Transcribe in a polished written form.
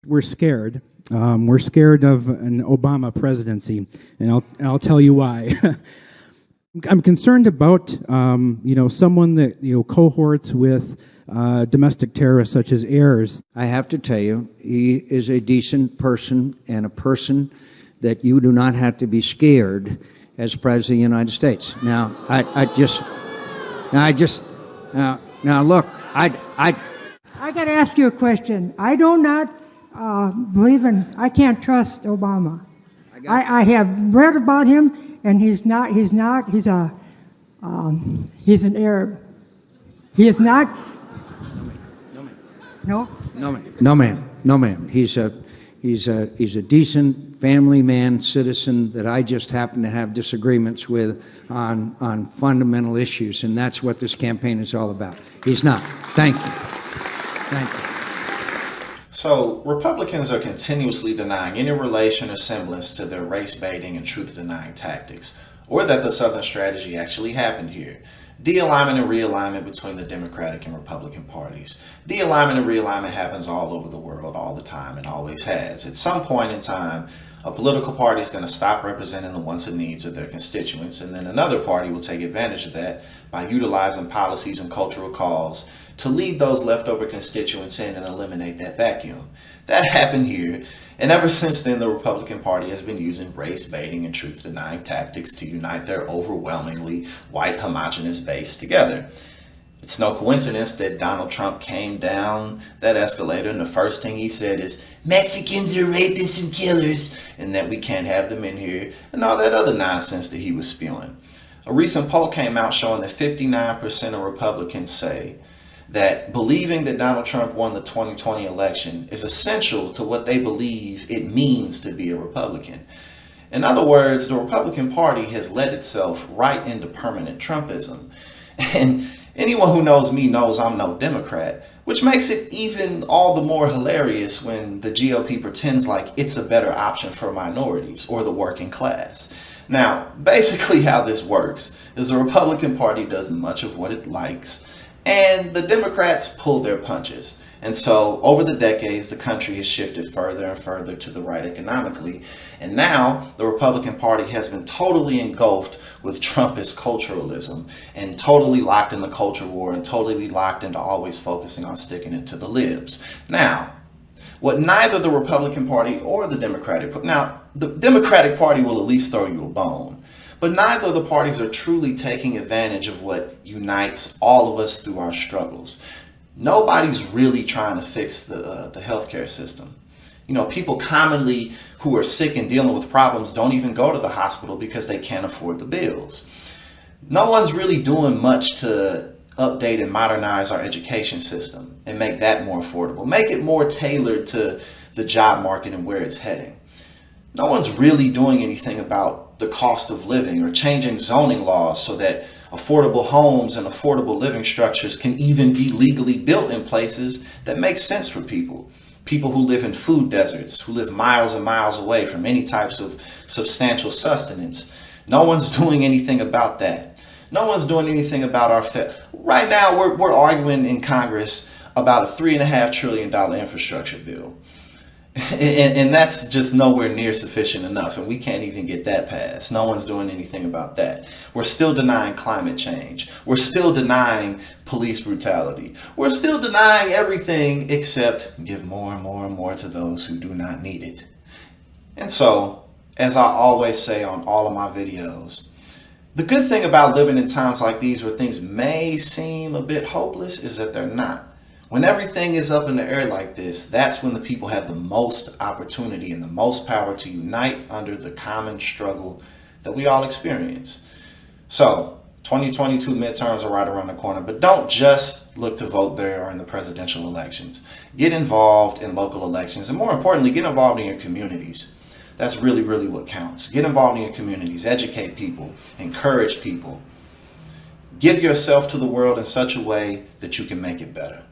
We're scared. We're scared of an Obama presidency, and I'll tell you why. I'm concerned about someone that cohorts with domestic terrorists such as Ayers. I have to tell you, he is a decent person and a person that you do not have to be scared as President of the United States. Now, look, I got to ask you a question. I do not I can't trust Obama. I have read about him, and he's an Arab. He is not. No, ma'am. He's a decent family man, citizen that I just happen to have disagreements with on fundamental issues, and that's what this campaign is all about. He's not. Thank you. So, Republicans are continuously denying any relation or semblance to their race-baiting and truth-denying tactics, or that the Southern strategy actually happened here. De-alignment and realignment between the Democratic and Republican parties. De-alignment and realignment happens all over the world all the time and always has. At some point in time, a political party is going to stop representing the wants and needs of their constituents, and then another party will take advantage of that by utilizing policies and cultural cause to lead those leftover constituents in and eliminate that vacuum. That happened here, and ever since then, the Republican Party has been using race-baiting and truth-denying tactics to unite their overwhelmingly white homogenous base together. It's no coincidence that Donald Trump came down that escalator and the first thing he said is, Mexicans are rapists and killers, and that we can't have them in here, and all that other nonsense that he was spewing. A recent poll came out showing that 59% of Republicans say that believing that Donald Trump won the 2020 election is essential to what they believe it means to be a Republican. In other words, the Republican Party has led itself right into permanent Trumpism. And anyone who knows me knows I'm no Democrat, which makes it even all the more hilarious when the GOP pretends like it's a better option for minorities or the working class. Now, basically how this works is the Republican Party does much of what it likes, and the Democrats pull their punches. And so over the decades, the country has shifted further and further to the right economically. And now the Republican Party has been totally engulfed with Trumpist culturalism and totally locked in the culture war and totally locked into always focusing on sticking it to the libs. Now, what neither the Republican Party or the Democratic Party will at least throw you a bone. But neither of the parties are truly taking advantage of what unites all of us through our struggles. Nobody's really trying to fix the healthcare system. People commonly who are sick and dealing with problems don't even go to the hospital because they can't afford the bills. No one's really doing much to update and modernize our education system and make that more affordable, make it more tailored to the job market and where it's heading. No one's really doing anything about the cost of living or changing zoning laws so that affordable homes and affordable living structures can even be legally built in places that make sense for people. People who live in food deserts, who live miles and miles away from any types of substantial sustenance. No one's doing anything about that. No one's doing anything about right now, we're arguing in Congress about a $3.5 trillion infrastructure bill. And that's just nowhere near sufficient enough, and we can't even get that passed. No one's doing anything about that. We're still denying climate change. We're still denying police brutality. We're still denying everything except give more and more and more to those who do not need it. And so, as I always say on all of my videos, the good thing about living in times like these where things may seem a bit hopeless is that they're not. When everything is up in the air like this, that's when the people have the most opportunity and the most power to unite under the common struggle that we all experience. So, 2022 midterms are right around the corner, but don't just look to vote there or in the presidential elections. Get involved in local elections, and more importantly, get involved in your communities. That's really, really what counts. Get involved in your communities, educate people, encourage people. Give yourself to the world in such a way that you can make it better.